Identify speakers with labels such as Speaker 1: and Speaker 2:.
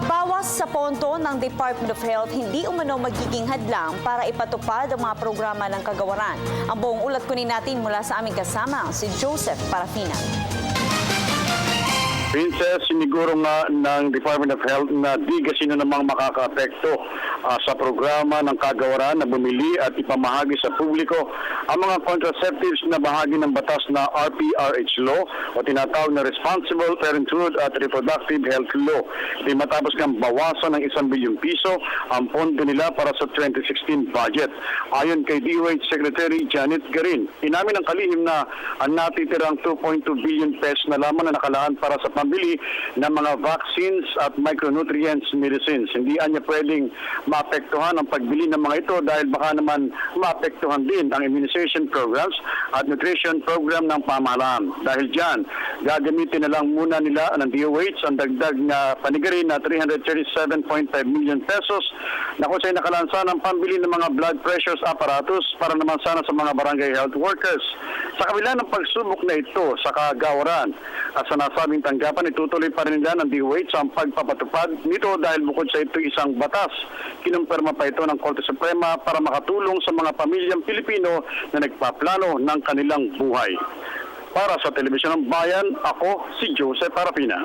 Speaker 1: Pagbawas sa pondo ng Department of Health hindi umano magiging hadlang para ipatupad ang mga programa ng kagawaran. Ang buong ulat kunin natin mula sa aming kasama, si Joseph Parafina.
Speaker 2: Princess, siniguro nga ng Department of Health na di sino namang makakaapekto sa programa ng kagawaran na bumili at ipamahagi sa publiko ang mga contraceptives na bahagi ng batas na RPRH Law o tinatawag na Responsible Parenthood at Reproductive Health Law. Di matapos ng bawasan ng 1 bilyong piso ang pondo nila para sa 2016 budget. Ayon kay DOH Secretary Janet Garin, inamin ng kalihim na ang natitirang 2.2 billion pesos na lamang na nakalaan para sa pambili ng mga vaccines at micronutrients medicines. Hindi anya pwedeng maapektuhan ang pagbili ng mga ito dahil baka naman maapektuhan din ang immunization programs at nutrition program ng pamahalaan. Dahil dyan, gagamitin na lang muna nila ng DOH ang dagdag na panigarin na 337.5 million pesos na kung sa'y nakalansa ng pambili ng mga blood pressures apparatus para naman sana sa mga barangay health workers. Sa kabila ng pagsubok na ito sa kagawaran at sa nasabing tanggapan, itutuloy pa rin nila ng DOH ang pagpapatupad nito dahil bukod sa ito isang batas, kinumpirma pa ito ng Korte Suprema para makatulong sa mga pamilyang Pilipino na nagpaplano ng kanilang buhay. Para sa Telebisyon ng Bayan, ako si Joseph Parafina.